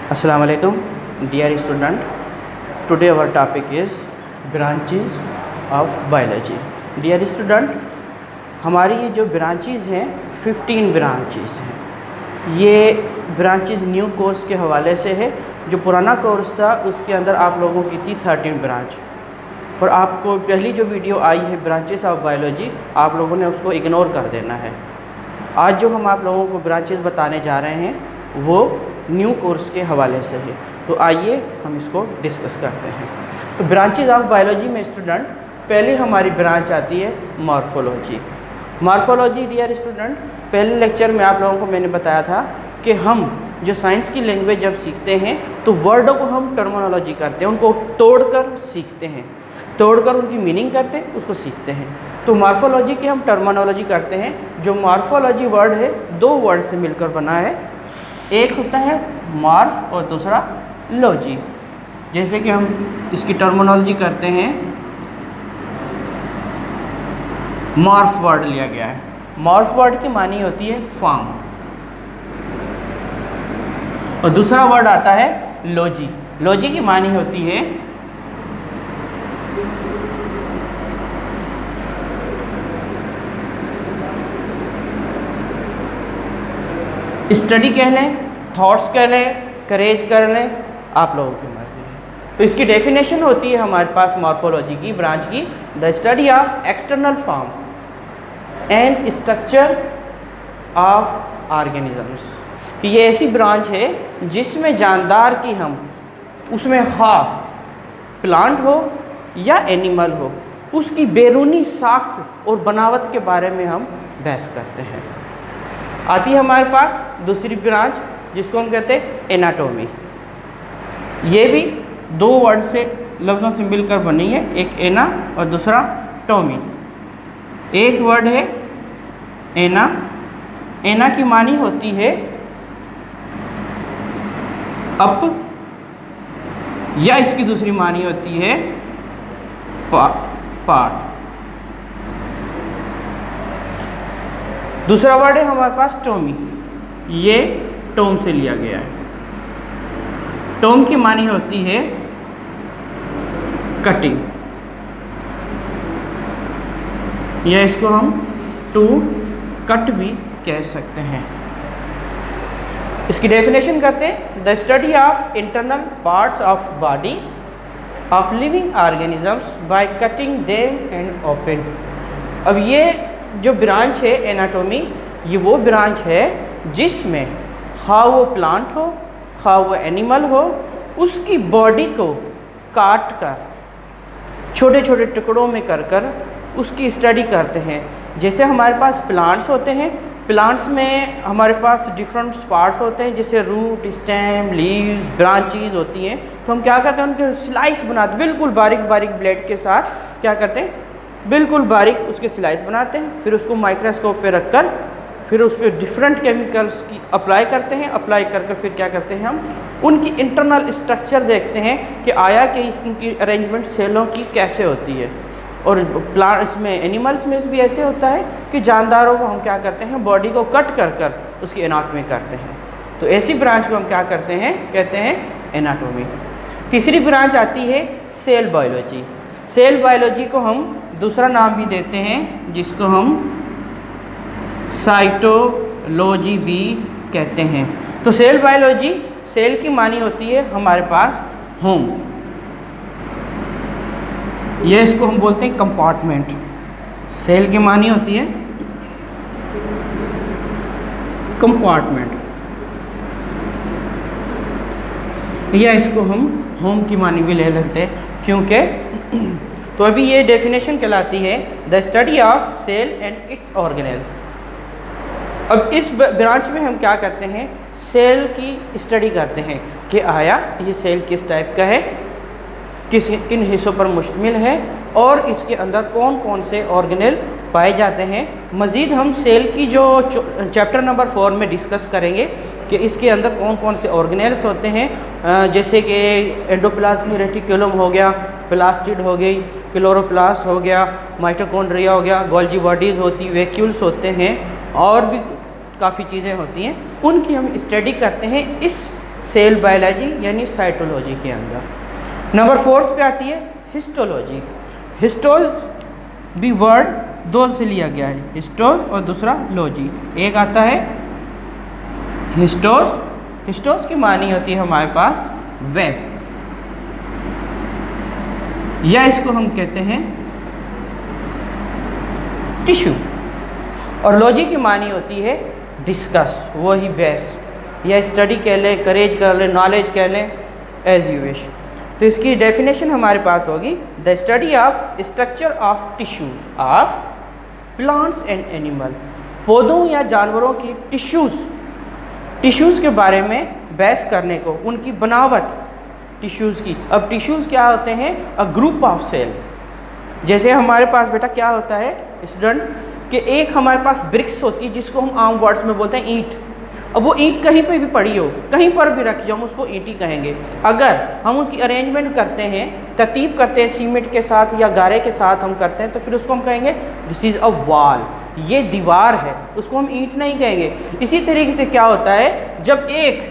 Assalamu alaikum, dear student. Today our topic is branches of biology. Dear student, हमारी ये जो branches हैं 15 branches हैं। ये ब्रांचेस न्यू कोर्स के हवाले से है। जो पुराना कोर्स था उसके अंदर आप लोगों की थी 13 ब्रांच, और आपको पहली जो वीडियो आई है ब्रांचेस ऑफ बायोलॉजी, आप लोगों ने उसको इग्नोर कर देना है। आज जो हम आप लोगों को ब्रांचेस बताने जा रहे हैं वो न्यू कोर्स के हवाले से है, तो आइए हम इसको डिस्कस करते हैं। तो ब्रांचेस ऑफ बायोलॉजी में स्टूडेंट पहले हमारी ब्रांच आती है मॉर्फोलॉजी। मॉर्फोलॉजी डियर स्टूडेंट, पहले लेक्चर में आप लोगों को मैंने बताया था कि हम जो साइंस की लैंग्वेज जब सीखते हैं तो वर्डों को हम टर्मिनोलॉजी करते हैं, उनको तोड़कर सीखते हैं, तोड़कर उनकी मीनिंग करते हैं, उसको सीखते हैं। तो मॉर्फोलॉजी की हम टर्मिनोलॉजी करते हैं। जो मॉर्फोलॉजी वर्ड है दो वर्ड से मिलकर बना है, एक होता है मॉर्फ और दूसरा लॉजी। जैसे कि हम इसकी टर्मिनोलॉजी करते हैं, मॉर्फ वर्ड लिया गया है। मॉर्फ वर्ड की मानी होती है फॉर्म, और दूसरा वर्ड आता है लॉजी। लॉजी की मानी होती है स्टडी कह लें, थॉट्स कह लें, करेज कर लें, आप लोगों की मर्जी है। तो इसकी डेफिनेशन होती है हमारे पास मॉर्फोलॉजी की ब्रांच की, the study of external form and structure of organisms. कि ये ऐसी ब्रांच है जिसमें जानदार की हम उसमें प्लांट हो या एनिमल हो, उसकी बैरूनी साख्त और बनावट के बारे में हम बहस करते हैं। आती है हमारे पास दूसरी ब्रांच जिसको हम कहते हैं एनाटॉमी। ये भी दो वर्ड से लफ्ज़ों से मिलकर बनी है, एक एना और दूसरा टॉमी। एक वर्ड है एना, एना की मानी होती है अप, या इसकी दूसरी मानी होती है पार्ट। दूसरा वर्ड है हमारे पास टॉमी, ये टॉम से लिया गया है। टॉम की मानी होती है कटिंग, या इसको हम टू कट भी कह सकते हैं। इसकी डेफिनेशन करते हैं, the study of internal parts of body of living organisms by cutting them and open. अब ये जो ब्रांच है एनाटॉमी, ये वो ब्रांच है जिसमें खा वो प्लांट हो खा वो एनिमल हो, उसकी बॉडी को काट कर छोटे छोटे टुकड़ों में कर उसकी स्टडी करते हैं। जैसे हमारे पास प्लांट्स होते हैं, प्लांट्स में हमारे पास डिफरेंट पार्ट्स होते हैं, जैसे रूट, स्टेम, लीव्स, ब्रांचेस होती हैं। तो हम क्या करते हैं, उनके स्लाइस बनाते, बिल्कुल बारीक बारीक ब्लेड के साथ क्या करते हैं, बिल्कुल बारीक उसके स्लाइस बनाते हैं। फिर उसको माइक्रोस्कोप पे रखकर फिर उस पर डिफरेंट केमिकल्स की अप्लाई करते हैं। अप्लाई करके फिर क्या करते हैं, हम उनकी इंटरनल स्ट्रक्चर देखते हैं कि आया कि उनकी अरेंजमेंट सेलों की कैसे होती है। और प्लांट्स में, एनिमल्स में भी ऐसे होता है कि जानदारों को हम क्या करते हैं, बॉडी को कट कर उसकी एनाटॉमी करते हैं। तो ऐसी ब्रांच को हम क्या करते हैं, कहते हैं एनाटॉमी। तीसरी ब्रांच आती है सेल बायोलॉजी। सेल बायोलॉजी को हम दूसरा नाम भी देते हैं जिसको हम साइटोलॉजी भी कहते हैं। तो सेल बायोलॉजी, सेल की मानी होती है हमारे पास होम, ये इसको हम बोलते हैं कंपार्टमेंट। सेल की मानी होती है कंपार्टमेंट, या इसको हम होम की मानी भी ले लेते हैं क्योंकि तो अभी ये डेफिनेशन कहलाती है the study of cell and its organelle. अब इस ब्रांच में हम क्या करते हैं, सेल की स्टडी करते हैं कि आया ये सेल किस टाइप का है, किन हिस्सों पर मुश्तमिल है, और इसके अंदर कौन कौन से ऑर्गेनेल पाए जाते हैं। मज़ीद हम सेल की जो चैप्टर नंबर 4 में डिस्कस करेंगे कि इसके अंदर कौन कौन से ऑर्गेनेल्स होते हैं, जैसे कि एंडोप्लाज्मिक रेटिकुलम हो गया, प्लास्टिड हो गई, क्लोरोप्लास्ट हो गया, माइटोकॉन्ड्रिया हो गया, गोल्जी बॉडीज़ होती, वैक्यूल्स होते हैं, और भी काफ़ी चीज़ें होती हैं, उनकी हम स्टडी करते हैं इस सेल बायोलॉजी यानी साइटोलॉजी के अंदर। नंबर 4 पे आती है हिस्टोलॉजी। हिस्टोल भी वर्ड दो से लिया गया है, हिस्टोस और दूसरा लॉजी। एक आता है हिस्टोस, हिस्टोस की मानी होती है हमारे पास वेब, या इसको हम कहते हैं टिश्यू। और लॉजी की मानी होती है डिस्कस, वही बेस या स्टडी कह लें, करेज कह लें, नॉलेज कह लें, एज यू विश। तो इसकी डेफिनेशन हमारे पास होगी the study of structure of tissues of plants and animal. पौधों या जानवरों की टिश्यूज़ के बारे में बहस करने को, उनकी बनावट टिश्यूज़ की। अब टिश्यूज़ क्या होते हैं? A group of cell. जैसे हमारे पास बेटा क्या होता है स्टूडेंट कि एक हमारे पास ब्रिक्स होती है जिसको हम आम वर्ड्स में बोलते हैं ईंट। अब वो ईंट कहीं पे भी पड़ी हो, कहीं पर भी रखी हो, हम उसको ईंट ही कहेंगे। अगर हम उसकी अरेंजमेंट करते हैं, तरतीब करते हैं सीमेंट के साथ या गारे के साथ हम करते हैं, तो फिर उसको हम कहेंगे दिस इज़ अ वॉल, ये दीवार है, उसको हम ईंट नहीं कहेंगे। इसी तरीके से क्या होता है, जब एक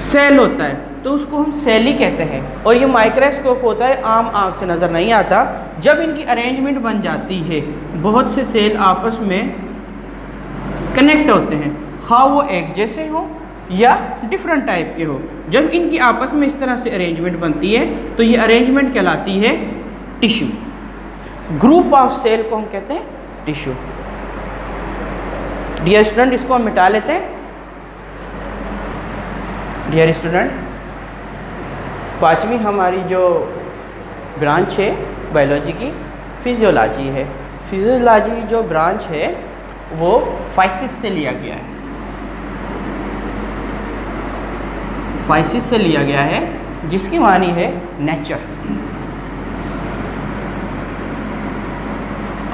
सेल होता है तो उसको हम सेल ही कहते हैं, और ये माइक्रोस्कोप होता है, आम आँख से नज़र नहीं आता। जब इनकी अरेंजमेंट बन जाती है, बहुत से सेल आपस में कनेक्ट होते हैं, हाँ वो एक जैसे हो या डिफरेंट टाइप के हो। जब इनकी आपस में इस तरह से अरेंजमेंट बनती है तो ये अरेंजमेंट कहलाती है टिश्यू। ग्रुप ऑफ सेल को हम कहते हैं टिश्यू। डियर स्टूडेंट, इसको हम मिटा लेते हैं। डियर स्टूडेंट, 5वीं हमारी जो ब्रांच है बायोलॉजी की फिजियोलॉजी है। फिजियोलॉजी जो ब्रांच है वो फाइसिस से लिया गया है, फाइसिस से लिया गया है, जिसकी मानी है नेचर,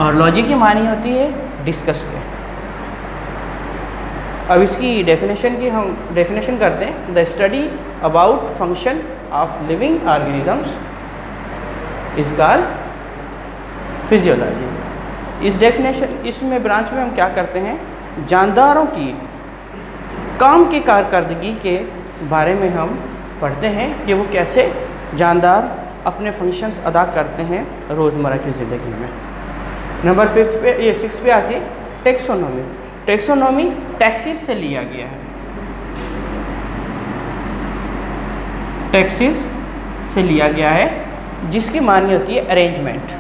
और लॉजी की मानी होती है डिस्कस के। अब इसकी हम डेफिनेशन करते हैं। The study about function of living organisms is called physiology. इस इसमें ब्रांच में हम क्या करते हैं, जानदारों की काम की कारकर्दगी के बारे में हम पढ़ते हैं कि वो कैसे जानदार अपने फंक्शंस अदा करते हैं रोज़मर्रा की ज़िंदगी में। नंबर 6 पे आती है टेक्सोनॉमी। टेक्सोनॉमी टैक्सिस से लिया गया है, टैक्सिस से लिया गया है, जिसकी मानी होती है अरेंजमेंट।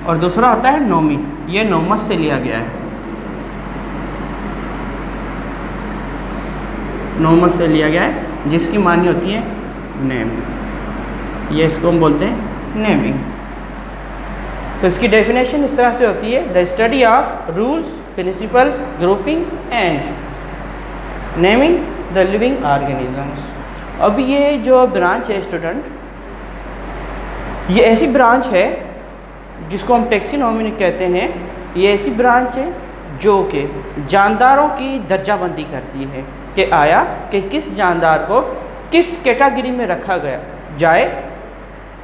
और दूसरा होता है नोमी, ये नोमस से लिया गया है, नोमस से लिया गया है, जिसकी मानी होती है नेम। ये इसको हम बोलते हैं नेमिंग। तो इसकी डेफिनेशन इस तरह से होती है the study of rules, principles, grouping and naming the living organisms. अब ये जो ब्रांच है स्टूडेंट, ये ऐसी ब्रांच है जिसको हम टैक्सोनॉमी कहते हैं। ये ऐसी ब्रांच है जो कि जानदारों की दर्जाबंदी करती है कि आया कि किस जानदार को किस कैटेगरी में रखा गया जाए।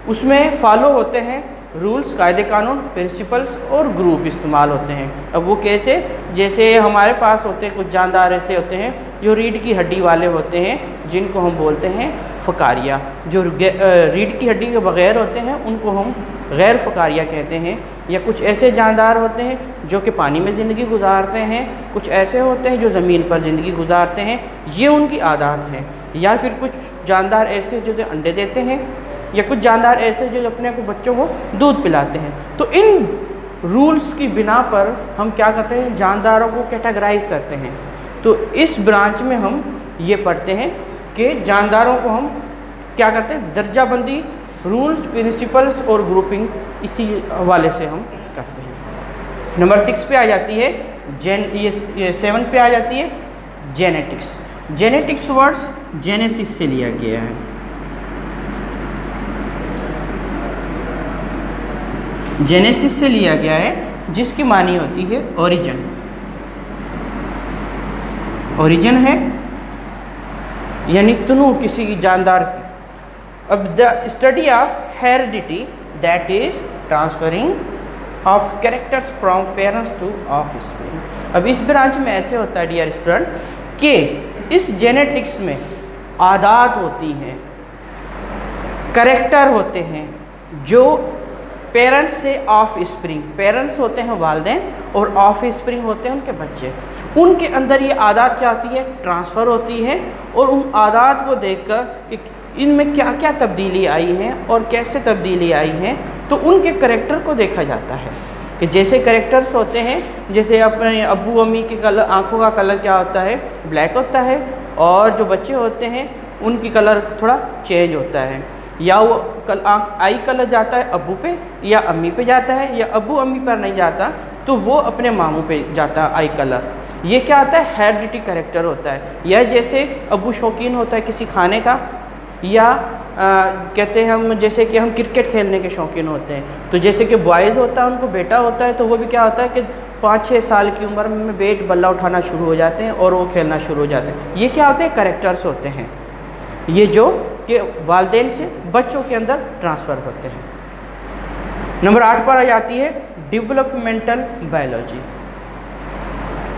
उसमें फॉलो होते हैं रूल्स, कायदे कानून, प्रिंसिपल्स और ग्रुप इस्तेमाल होते हैं। अब वो कैसे, जैसे हमारे पास होते हैं कुछ जानदार ऐसे होते हैं जो रीढ़ की हड्डी वाले होते हैं, जिनको हम बोलते हैं फकारिया। जो रीढ़ की हड्डी के बग़ैर होते हैं उनको हम गैर फकारिया कहते हैं। या कुछ ऐसे जानदार होते हैं जो कि पानी में ज़िंदगी गुजारते हैं, कुछ ऐसे होते हैं जो ज़मीन पर ज़िंदगी गुजारते हैं, ये उनकी आदत है। या फिर कुछ जानदार ऐसे जो अंडे देते हैं, या कुछ जानदार ऐसे जो अपने को बच्चों को दूध पिलाते हैं। तो इन रूल्स की बिना पर हम क्या करते हैं, जानदारों को कैटेगराइज करते हैं। तो इस ब्रांच में हम ये पढ़ते हैं कि जानदारों को हम क्या करते हैं, दर्जाबंदी, रूल्स, प्रिंसिपल्स और ग्रुपिंग, इसी हवाले से हम करते हैं। नंबर 6 पे आ जाती है ये 7 पे आ जाती है जेनेटिक्स। जेनेटिक्स वर्ड्स जेनेसिस से लिया गया है। जेनेसिस से लिया गया है, जिसकी मानी होती है ओरिजिन। ओरिजिन है यानी तनु किसी की जानदार की। अब the study of heredity that is transferring of characters from parents two of spring. अब इस ब्रांच में ऐसे होता है डियर स्टूडेंट कि इस जेनेटिक्स में आदात होती हैं, करेक्टर होते हैं जो पेरेंट्स से ऑफ स्प्रिंग, पेरेंट्स होते हैं वालिदैन और ऑफ स्प्रिंग होते हैं उनके बच्चे, उनके अंदर ये आदात क्या होती है, ट्रांसफ़र होती है। और उन आदात को देखकर कि इनमें क्या क्या तब्दीली आई है और कैसे तब्दीली आई है, तो उनके करेक्टर को देखा जाता है कि जैसे करेक्टर्स होते हैं, जैसे अपने अब्बू अम्मी के कलर, आँखों का कलर क्या होता है, ब्लैक होता है, और जो बच्चे होते हैं उनकी कलर थोड़ा चेंज होता है, या वो आई कलर जाता है अब्बू पे या अम्मी पे जाता है, या अब्बू अम्मी पर नहीं जाता तो वो अपने मामू पे जाता है आई कलर। ये क्या होता है, हेरिडिटी करेक्टर होता है। या जैसे अब्बू शौकीन होता है किसी खाने का, या कहते हैं हम जैसे कि हम क्रिकेट खेलने के शौकीन होते हैं, तो जैसे कि बॉयज़ होता है उनको बेटा होता है, तो वो भी क्या होता है कि 5-6 साल की उम्र में बैट बल्ला उठाना शुरू हो जाते हैं और वो खेलना शुरू हो जाते हैं। ये क्या होते हैं, करेक्टर्स होते हैं, ये जो कि वालिदैन से बच्चों के अंदर ट्रांसफ़र होते हैं। नंबर 8 पर आ जाती है डेवलपमेंटल बायोलॉजी।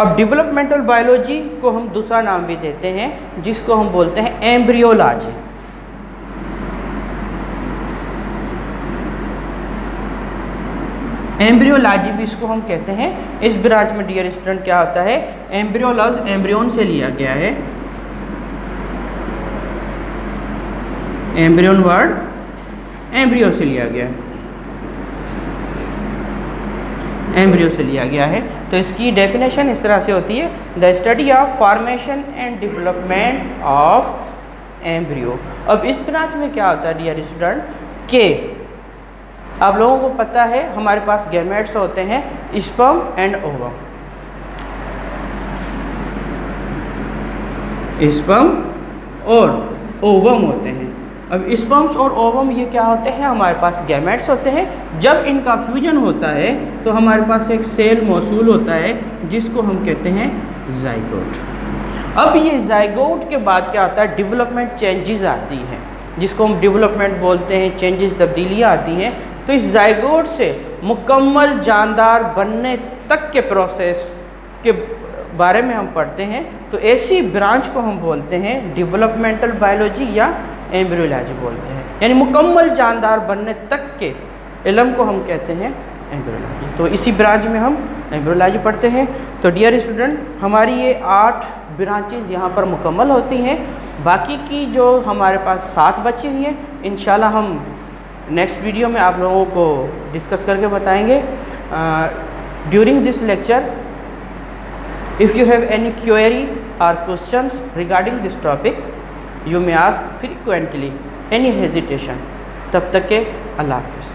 अब डेवलपमेंटल बायोलॉजी को हम दूसरा नाम भी देते हैं जिसको हम बोलते हैं एम्ब्रियोलॉजी। एम्ब्रियोलॉजी भी इसको हम कहते हैं। इस ब्रांच में डियर स्टूडेंट क्या होता है, एम्ब्रियोलॉज एम्ब्रियोन से लिया गया है, एम्ब्रियोन वर्ड एम्ब्रियो से लिया गया है, एम्ब्रियो से लिया गया है। तो इसकी डेफिनेशन इस तरह से होती है, the study of formation and development of embryo. अब इस ब्रांच में क्या होता है डियर स्टूडेंट के आप लोगों को पता है हमारे पास गैमेट्स होते हैं, स्पर्म एंड ओवम, स्पर्म और ओवम होते हैं। अब स्पर्म्स और ओवम ये क्या होते हैं, हमारे पास गैमेट्स होते हैं। जब इनका फ्यूजन होता है तो हमारे पास एक सेल मौसूल होता है जिसको हम कहते हैं जाइगोट। अब ये जाइगोट के बाद क्या होता है, डेवलपमेंट चेंजेस आती हैं जिसको हम डेवलपमेंट बोलते हैं, चेंजेस तब्दीलियाँ आती हैं। तो इस जाइगोट से मुकम्मल जानदार बनने तक के प्रोसेस के बारे में हम पढ़ते हैं। तो ऐसी ब्रांच को हम बोलते हैं डेवलपमेंटल बायोलॉजी या एम्ब्रियोलॉजी बोलते हैं, यानी मुकम्मल जानदार बनने तक के इल्म को हम कहते हैं एम्ब्रियोलॉजी। तो इसी ब्रांच में हम एम्ब्रियोलॉजी पढ़ते हैं। तो डियर स्टूडेंट हमारी ये 8 ब्रांचेज यहाँ पर मुकम्मल होती हैं। बाकी की जो हमारे पास 7 बची हुई हैं, इंशाल्लाह हम नेक्स्ट वीडियो में आप लोगों को डिस्कस करके बताएंगे। During this lecture if you have any query or questions regarding this topic you may ask frequently, any hesitation। तब तक के अल्लाह हाफ़िज़।